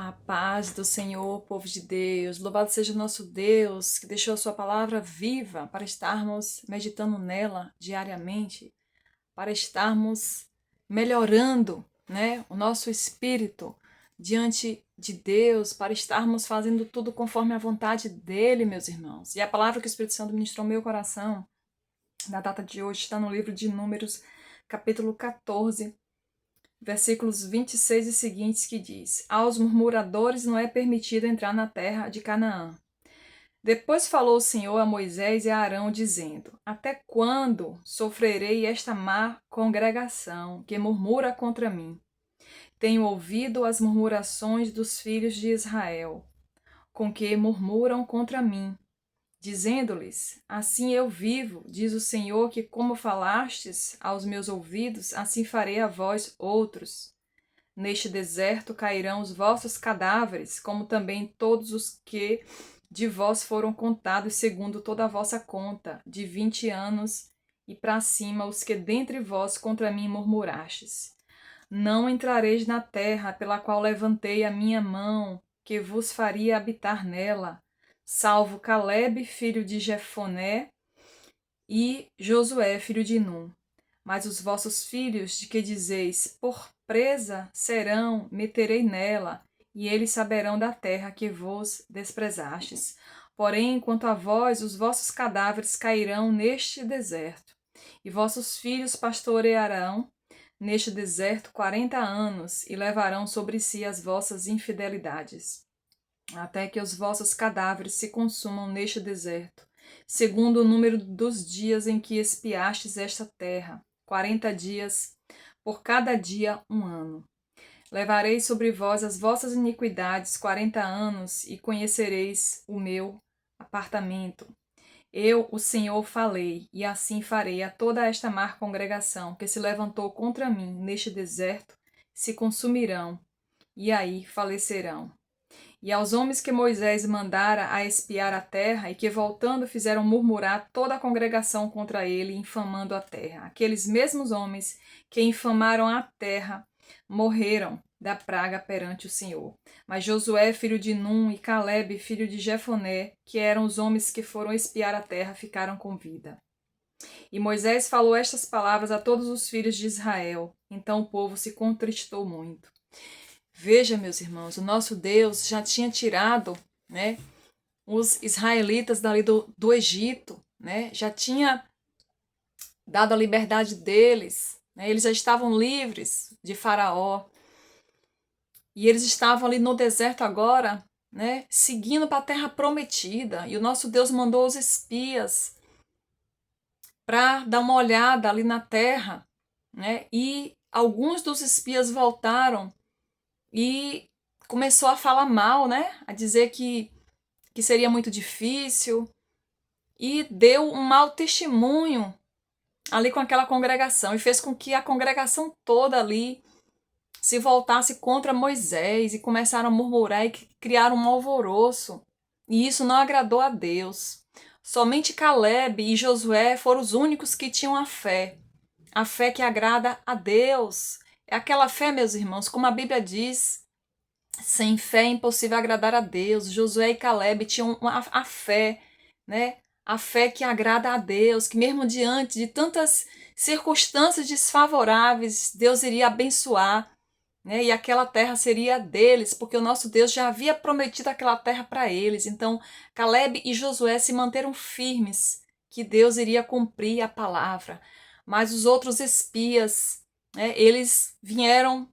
A paz do Senhor, povo de Deus, louvado seja o nosso Deus, que deixou a sua palavra viva para estarmos meditando nela diariamente, para estarmos melhorando, o nosso espírito diante de Deus, para estarmos fazendo tudo conforme a vontade dele, meus irmãos. E a palavra que o Espírito Santo ministrou no meu coração, na data de hoje, está no livro de Números, capítulo 14, versículos 26 e seguintes, que diz: Aos murmuradores não é permitido entrar na terra de Canaã. Depois falou o Senhor a Moisés e a Arão, dizendo: Até quando sofrerei esta má congregação que murmura contra mim? Tenho ouvido as murmurações dos filhos de Israel, com que murmuram contra mim, dizendo-lhes: Assim eu vivo, diz o Senhor, que como falastes aos meus ouvidos, assim farei a vós outros. Neste deserto cairão os vossos cadáveres, como também todos os que de vós foram contados segundo toda a vossa conta, de 20 anos e para cima, os que dentre vós contra mim murmurastes. Não entrareis na terra pela qual levantei a minha mão, que vos faria habitar nela, salvo Calebe, filho de Jefoné, e Josué, filho de Num. Mas os vossos filhos, de que dizeis, por presa serão, meterei nela, e eles saberão da terra que vos desprezastes. Porém, quanto a vós, os vossos cadáveres cairão neste deserto, e vossos filhos pastorearão neste deserto 40 anos, e levarão sobre si as vossas infidelidades, até que os vossos cadáveres se consumam neste deserto, segundo o número dos dias em que espiastes esta terra, 40 dias, por cada dia 1 ano. Levarei sobre vós as vossas iniquidades 40 anos, e conhecereis o meu apartamento. Eu, o Senhor, falei, e assim farei a toda esta má congregação que se levantou contra mim neste deserto, se consumirão, e aí falecerão. E aos homens que Moisés mandara a espiar a terra, e que voltando fizeram murmurar toda a congregação contra ele, infamando a terra. Aqueles mesmos homens que infamaram a terra morreram da praga perante o Senhor. Mas Josué, filho de Num, e Calebe, filho de Jefoné, que eram os homens que foram espiar a terra, ficaram com vida. E Moisés falou estas palavras a todos os filhos de Israel. Então o povo se contristou muito. Veja, meus irmãos, o nosso Deus já tinha tirado, os israelitas dali do Egito, já tinha dado a liberdade deles, eles já estavam livres de Faraó. E eles estavam ali no deserto agora, seguindo para a terra prometida. E o nosso Deus mandou os espias para dar uma olhada ali na terra, E alguns dos espias voltaram e começou a falar mal, a dizer que seria muito difícil, e deu um mau testemunho ali com aquela congregação, e fez com que a congregação toda ali se voltasse contra Moisés, e começaram a murmurar e criaram um alvoroço, e isso não agradou a Deus. Somente Calebe e Josué foram os únicos que tinham a fé que agrada a Deus. É aquela fé, meus irmãos, como a Bíblia diz, sem fé é impossível agradar a Deus. Josué e Calebe tinham a fé, a fé que agrada a Deus, que mesmo diante de tantas circunstâncias desfavoráveis, Deus iria abençoar, e aquela terra seria deles, porque o nosso Deus já havia prometido aquela terra para eles. Então, Calebe e Josué se manteram firmes, que Deus iria cumprir a palavra. Mas os outros espias, eles vieram,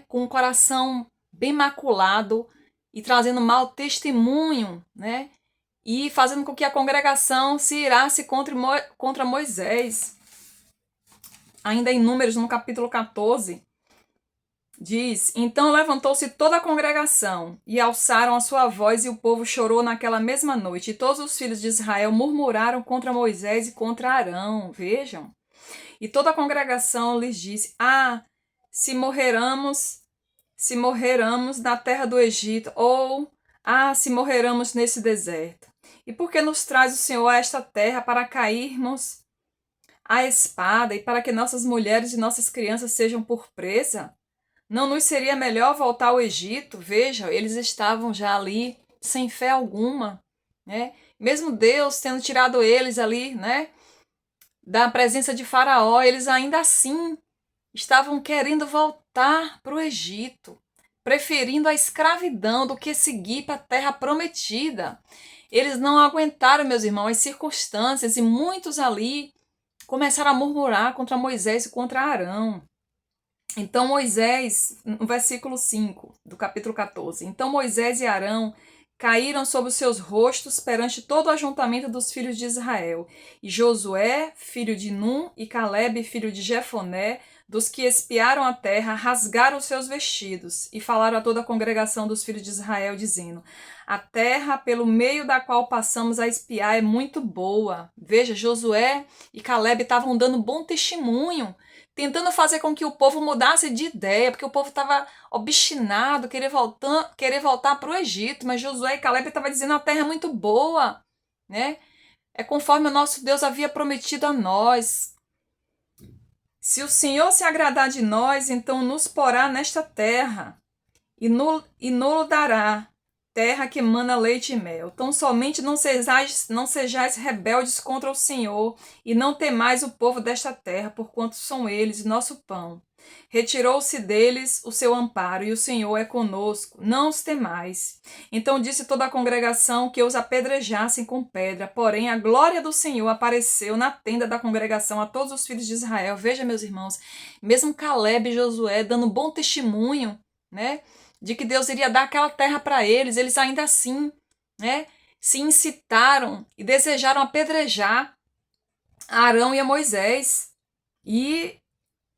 com o coração bem maculado e trazendo mau testemunho, e fazendo com que a congregação se irasse contra Moisés. Ainda em Números, no capítulo 14, diz: Então levantou-se toda a congregação, e alçaram a sua voz, e o povo chorou naquela mesma noite. E todos os filhos de Israel murmuraram contra Moisés e contra Arão. Vejam. E toda a congregação lhes disse: se morreramos na terra do Egito, ou se morreramos nesse deserto. E por que nos traz o Senhor a esta terra para cairmos à espada, e para que nossas mulheres e nossas crianças sejam por presa? Não nos seria melhor voltar ao Egito? Veja, eles estavam já ali sem fé alguma, né? Mesmo Deus tendo tirado eles ali, né, da presença de Faraó, eles ainda assim estavam querendo voltar para o Egito, preferindo a escravidão do que seguir para a terra prometida. Eles não aguentaram, meus irmãos, as circunstâncias, e muitos ali começaram a murmurar contra Moisés e contra Arão. Então Moisés, no versículo 5 do capítulo 14, então Moisés e Arão caíram sobre os seus rostos perante todo o ajuntamento dos filhos de Israel. E Josué, filho de Num, e Calebe, filho de Jefoné, dos que espiaram a terra, rasgaram os seus vestidos e falaram a toda a congregação dos filhos de Israel, dizendo: a terra pelo meio da qual passamos a espiar é muito boa. Veja, Josué e Calebe estavam dando bom testemunho, tentando fazer com que o povo mudasse de ideia, porque o povo estava obstinado, querer voltar para o Egito, mas Josué e Calebe estavam dizendo: a terra é muito boa, né? É conforme o nosso Deus havia prometido a nós. Se o Senhor se agradar de nós, então nos porá nesta terra e nulo dará, terra que emana leite e mel. Tão somente não sejais rebeldes contra o Senhor, e não temais o povo desta terra, porquanto são eles nosso pão. Retirou-se deles o seu amparo, e o Senhor é conosco, não os temais. Então disse toda a congregação que os apedrejassem com pedra, porém a glória do Senhor apareceu na tenda da congregação a todos os filhos de Israel. Veja, meus irmãos, mesmo Calebe e Josué dando bom testemunho, né, de que Deus iria dar aquela terra para eles, eles ainda assim, né, se incitaram e desejaram apedrejar a Arão e a Moisés. E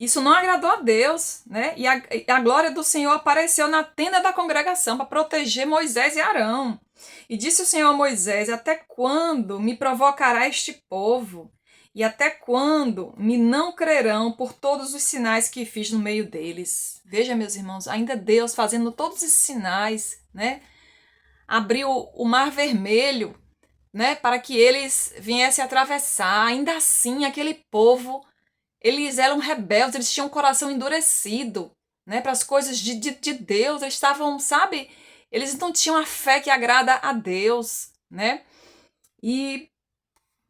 isso não agradou a Deus, né? E a glória do Senhor apareceu na tenda da congregação para proteger Moisés e Arão. E disse o Senhor a Moisés: até quando me provocará este povo? E até quando me não crerão por todos os sinais que fiz no meio deles? Veja, meus irmãos, ainda Deus fazendo todos esses sinais, né? Abriu o mar vermelho, né? Para que eles viessem atravessar. Ainda assim, aquele povo, eles eram rebeldes, eles tinham um coração endurecido, né? Para as coisas de Deus. Eles estavam, sabe? Eles não tinham a fé que agrada a Deus, né? E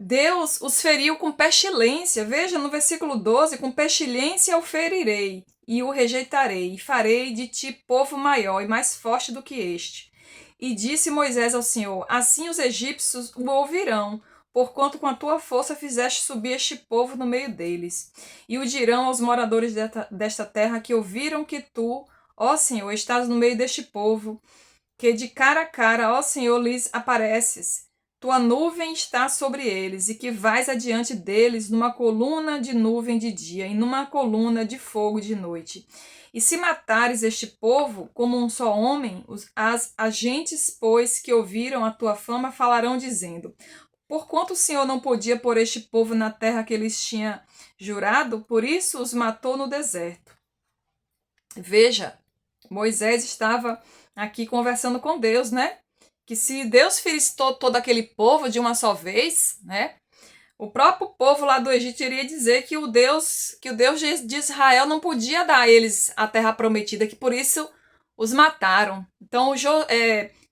Deus os feriu com pestilência. Veja no versículo 12: com pestilência o ferirei, e o rejeitarei, e farei de ti povo maior e mais forte do que este. E disse Moisés ao Senhor: assim os egípcios o ouvirão, porquanto com a tua força fizeste subir este povo no meio deles. E o dirão aos moradores desta terra que ouviram que tu, ó Senhor, estás no meio deste povo, que de cara a cara, ó Senhor, lhes apareces. Tua nuvem está sobre eles, e que vais adiante deles numa coluna de nuvem de dia e numa coluna de fogo de noite. E se matares este povo como um só homem, as agentes, pois, que ouviram a tua fama, falarão dizendo: porquanto o Senhor não podia pôr este povo na terra que eles tinha jurado, por isso os matou no deserto. Veja, Moisés estava aqui conversando com Deus, né? Que se Deus ferisse todo aquele povo de uma só vez, né? O próprio povo lá do Egito iria dizer que o Deus de Israel não podia dar a eles a terra prometida, que por isso os mataram. Então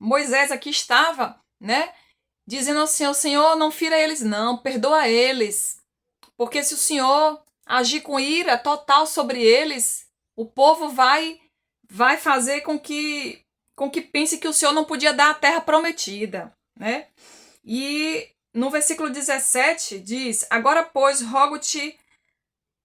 Moisés aqui estava, né, dizendo ao Senhor: Senhor, não fira eles não, perdoa eles, porque se o Senhor agir com ira total sobre eles, o povo vai fazer com que pense que o Senhor não podia dar a terra prometida, né? E no versículo 17 diz: agora, pois, rogo-te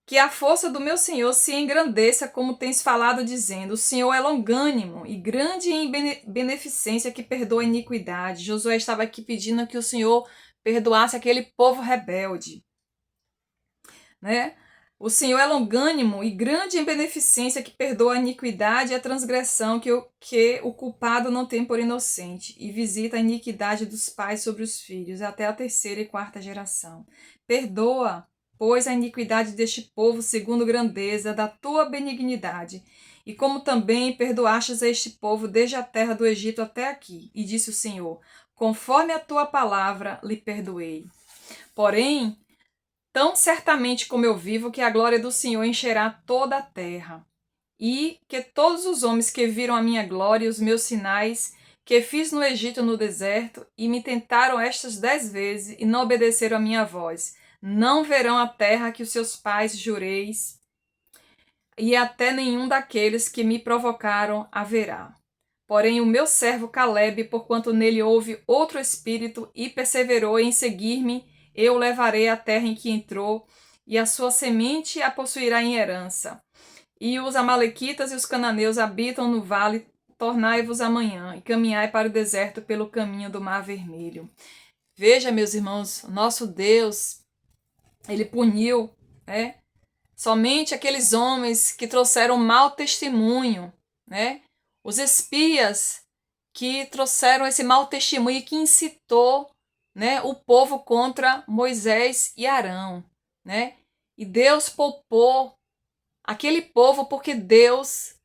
que a força do meu Senhor se engrandeça, como tens falado, dizendo: o Senhor é longânimo e grande em beneficência, que perdoa a iniquidade. Josué estava aqui pedindo que o Senhor perdoasse aquele povo rebelde, né? O Senhor é longânimo e grande em beneficência, que perdoa a iniquidade e a transgressão que o culpado não tem por inocente, e visita a iniquidade dos pais sobre os filhos, até a terceira e quarta geração. Perdoa, pois, a iniquidade deste povo, segundo grandeza da tua benignidade, e como também perdoastes a este povo desde a terra do Egito até aqui. E disse o Senhor: conforme a tua palavra lhe perdoei. Porém, tão certamente como eu vivo, que a glória do Senhor encherá toda a terra. e que todos os homens que viram a minha glória e os meus sinais que fiz no Egito no deserto e me tentaram estas 10 vezes e não obedeceram a minha voz, não verão a terra que os seus pais jureis, e até nenhum daqueles que me provocaram haverá. Porém, o meu servo Caleb, porquanto nele houve outro espírito e perseverou em seguir-me, eu o levarei à terra em que entrou, e a sua semente a possuirá em herança. E os amalequitas e os cananeus habitam no vale, tornai-vos amanhã, e caminhai para o deserto pelo caminho do Mar Vermelho. Veja, meus irmãos, nosso Deus, ele puniu, né, somente aqueles homens que trouxeram mau testemunho, né? Os espias que trouxeram esse mau testemunho e que incitou, né, o povo contra Moisés e Arão, né? E Deus poupou aquele povo porque Deus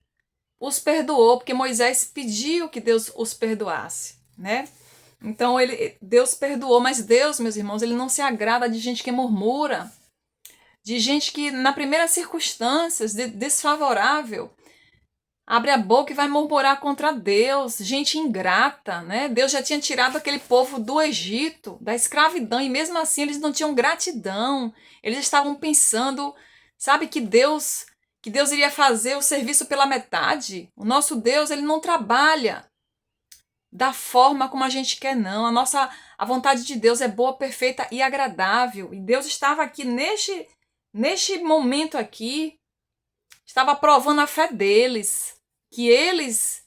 os perdoou, porque Moisés pediu que Deus os perdoasse, né? Então Deus perdoou, mas Deus, meus irmãos, ele não se agrada de gente que murmura, de gente que na primeira circunstância desfavorável abre a boca e vai murmurar contra Deus, gente ingrata, né? Deus já tinha tirado aquele povo do Egito, da escravidão, e mesmo assim eles não tinham gratidão. Eles estavam pensando, sabe, que Deus iria fazer o serviço pela metade. O nosso Deus, ele não trabalha da forma como a gente quer, não. A vontade de Deus é boa, perfeita e agradável. E Deus estava aqui neste momento aqui, estava provando a fé deles, que eles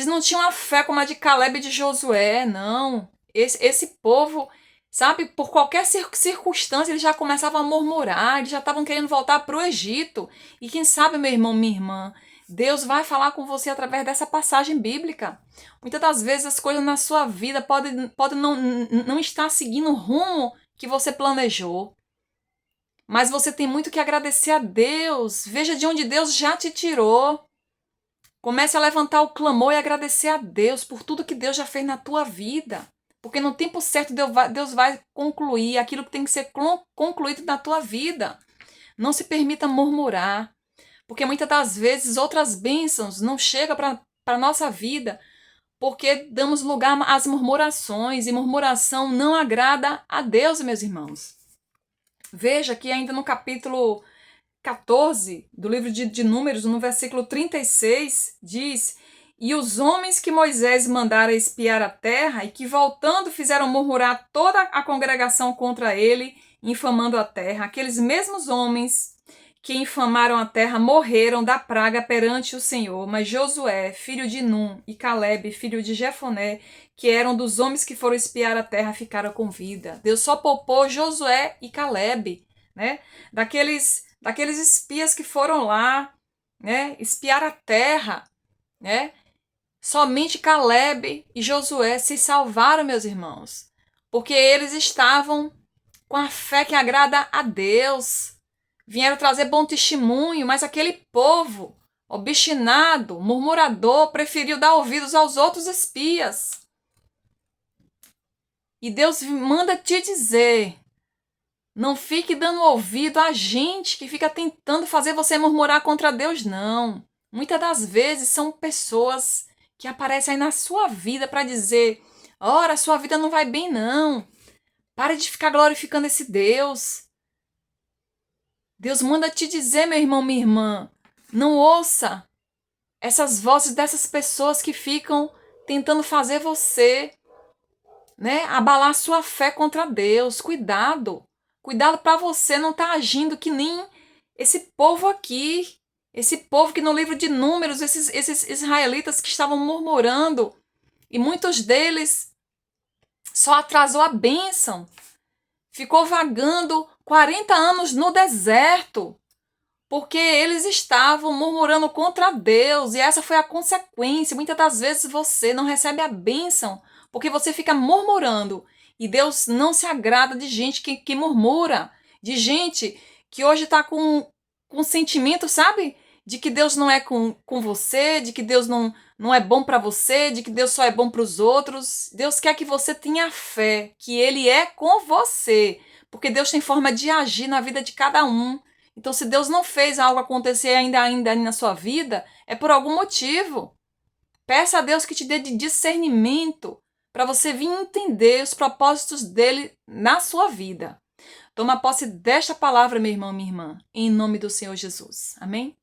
não tinham a fé como a de Caleb e de Josué, não. Esse povo, sabe, por qualquer circunstância, eles já começavam a murmurar, eles já estavam querendo voltar para o Egito. E quem sabe, meu irmão, minha irmã, Deus vai falar com você através dessa passagem bíblica. Muitas das vezes as coisas na sua vida podem não estar seguindo o rumo que você planejou. Mas você tem muito que agradecer a Deus. Veja de onde Deus já te tirou. Comece a levantar o clamor e agradecer a Deus por tudo que Deus já fez na tua vida. Porque no tempo certo Deus vai concluir aquilo que tem que ser concluído na tua vida. Não se permita murmurar. Porque muitas das vezes outras bênçãos não chegam para a nossa vida porque damos lugar às murmurações. E murmuração não agrada a Deus, meus irmãos. Veja que ainda no capítulo 14 do livro de Números, no versículo 36, diz: E os homens que Moisés mandara espiar a terra e que voltando fizeram murmurar toda a congregação contra ele, infamando a terra, aqueles mesmos homens que infamaram a terra morreram da praga perante o Senhor. Mas Josué, filho de Num, e Caleb, filho de Jefoné, que eram dos homens que foram espiar a terra, ficaram com vida. Deus só poupou Josué e Caleb, né? Daqueles espias que foram lá, né, espiar a terra, né? Somente Caleb e Josué se salvaram, meus irmãos, porque eles estavam com a fé que agrada a Deus. Vieram trazer bom testemunho, mas aquele povo obstinado, murmurador, preferiu dar ouvidos aos outros espias. E Deus manda te dizer: não fique dando ouvido a gente que fica tentando fazer você murmurar contra Deus, não. Muitas das vezes são pessoas que aparecem aí na sua vida para dizer: ora, sua vida não vai bem, não. Pare de ficar glorificando esse Deus. Deus manda te dizer, meu irmão, minha irmã, não ouça essas vozes dessas pessoas que ficam tentando fazer você, né, abalar sua fé contra Deus. Cuidado. Cuidado para você não estar agindo que nem esse povo aqui. Esse povo que no livro de Números, esses israelitas que estavam murmurando. E muitos deles só atrasou a bênção. Ficou vagando 40 anos no deserto. Porque eles estavam murmurando contra Deus. E essa foi a consequência. Muitas das vezes você não recebe a bênção porque você fica murmurando. E Deus não se agrada de gente que murmura. De gente que hoje está com sentimento, sabe? De que Deus não é com você, de que Deus não é bom para você, de que Deus só é bom para os outros. Deus quer que você tenha fé, que Ele é com você. Porque Deus tem forma de agir na vida de cada um. Então, se Deus não fez algo acontecer ainda na sua vida, é por algum motivo. Peça a Deus que te dê de discernimento para você vir entender os propósitos dele na sua vida. Toma posse desta palavra, meu irmão, minha irmã, em nome do Senhor Jesus. Amém?